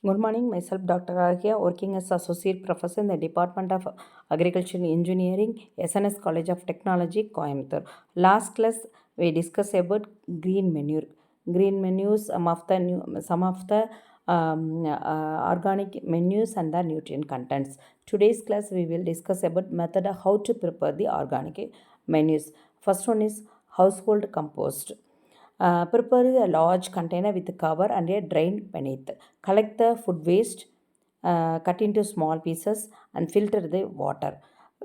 Good morning, myself Dr. Arya, working as Associate Professor in the Department of Agricultural Engineering, SNS College of Technology, Coimbatore. Last class, we discussed about green manure. Green manure, some of the organic menus and the nutrient contents. Today's class, we will discuss about method of how to prepare the organic menus. First one is household compost. Prepare a large container with a cover and a drain beneath. Collect the food waste, cut into small pieces, and filter the water.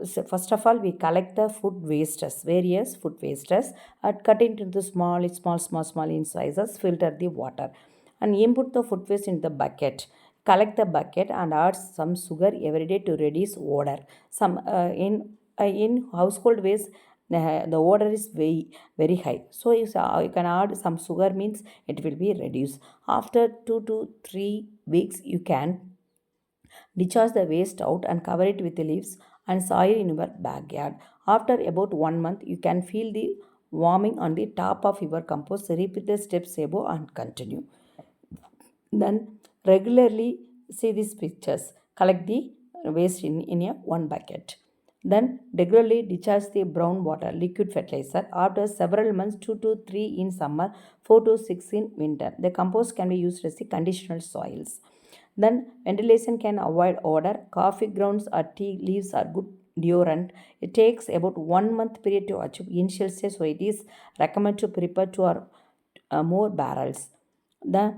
So first of all, we collect the food wastes, various food wastes, and cut into the small incisors, filter the water, and input the food waste in the bucket. Collect the bucket and add some sugar every day to reduce odor. In household waste, the odor is very high. So you can add some sugar means it will be reduced. After 2 to 3 weeks, you can discharge the waste out and cover it with leaves and soil in your backyard. After about 1 month, you can feel the warming on the top of your compost. Repeat the steps above and continue. Then regularly see these pictures. Collect the waste in a one bucket. Then regularly discharge the brown water liquid fertilizer after several months 2 to 3 in summer, 4 to 6 in winter. The compost can be used as a conditional soils. Then ventilation can avoid odor. Coffee grounds or tea leaves are good deodorant. It takes about 1 month period to achieve initial stage, so it is recommended to prepare two or more barrels. The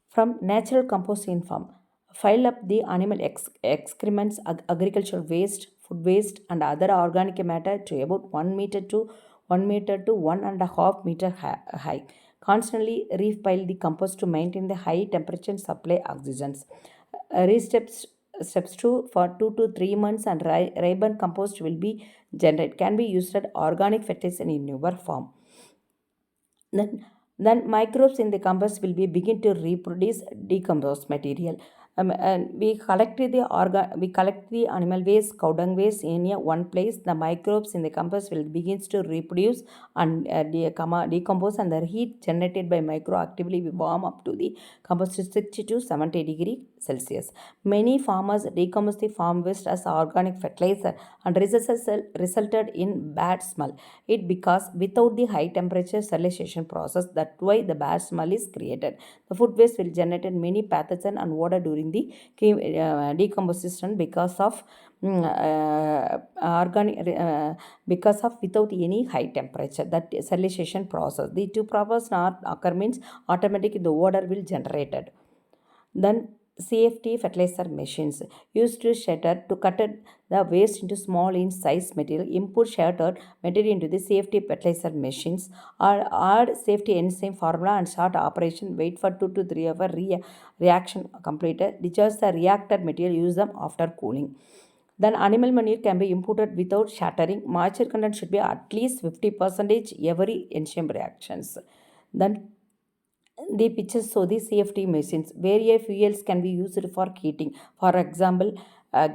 from natural composting farm. File up the animal excrements, agricultural waste, food waste, and other organic matter to about 1 meter to 1.5 meter high. Constantly repile the compost to maintain the high temperature and supply oxygens. Steps 2 for 2 to 3 months and ribbon compost will be generated. Can be used as organic fertilizer in your farm. Then, then microbes in the compost will be begin to reproduce decomposed material. And we collect the animal waste, cow dung waste in a one place. The microbes in the compost will begins to reproduce and decompose, and the heat generated by micro actively will warm up to the compost to 60 to 70 degree Celsius. Many farmers decompose the farm waste as organic fertilizer and resulted in bad smell. It because without the high temperature sterilization process, that's why the bad smell is created. The food waste will generate many pathogen and water during the decomposition organic because of without any high temperature that sterilization process. The two process not occur means automatically the water will generated. Then CFT fertilizer machines used to shatter to cut the waste into small in size material. Input shattered material into the safety fertilizer machines or add safety enzyme formula and start operation. Wait for 2 to 3 hour reaction completed. Discharge the reacted material. Use them after cooling. Then animal manure can be imported without shattering. Moisture content should be at least 50% every enzyme reactions. Then the pictures show the CFT machines. Various fuels can be used for heating. For example,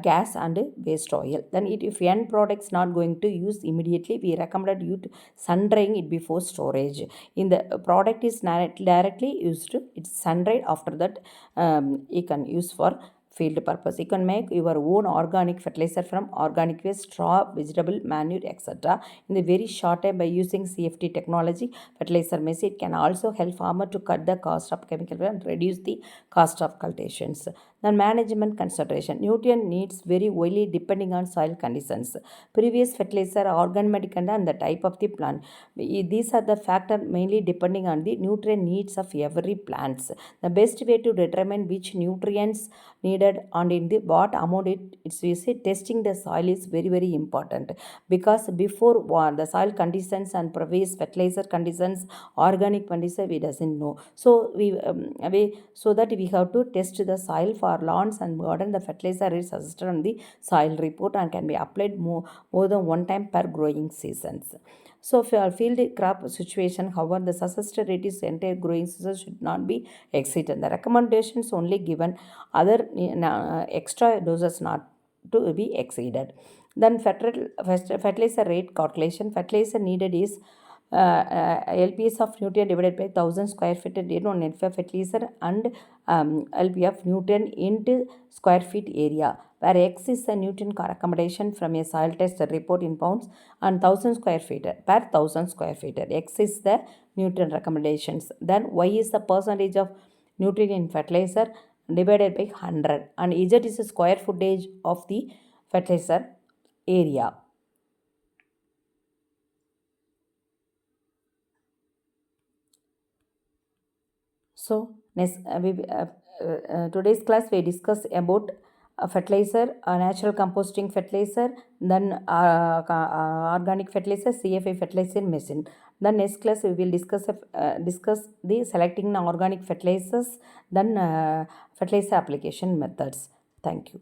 gas and waste oil. Then if end products not going to use immediately, we recommended you to sun drying it before storage. In the product is directly used, it's sun dried. After that, you can use for field purpose. You can make your own organic fertilizer from organic waste, straw, vegetable manure, etc. in a very short time by using CFT technology. Fertilizer machine can also help farmer to cut the cost of chemical and reduce the cost of cultivations. Then management consideration. Nutrient needs vary widely depending on soil conditions. Previous fertilizer, organic and the type of the plant. These are the factors mainly depending on the nutrient needs of every plants. The best way to determine which nutrients needed and in the what amount it's used, testing the soil is very important, because before the soil conditions and previous fertilizer conditions, organic conditions we doesn't know. So so that we have to test the soil for lawns and garden. The fertilizer is suggested on the soil report and can be applied more than one time per growing seasons. So for field crop situation, however, the suggested rate is entire growing season should not be exceeded. The recommendations only given, other extra doses not to be exceeded. Then fertilizer rate calculation. Fertilizer needed is LPS of nutrient divided by 1000 square feet on NFA fertilizer, and LP of nutrient into square feet area, where X is the nutrient accommodation from a soil test report in pounds and 1000 square feet per 1000 square feet. X is the nutrient recommendations. Then Y is the percentage of nutrient in fertilizer divided by 100, and Z is the square footage of the fertilizer area. So next, today's class we discuss about fertilizer, natural composting fertilizer, then organic fertilizer, CFA fertilizer machine. Then next class we will discuss the selecting organic fertilizers, then fertilizer application methods. Thank you.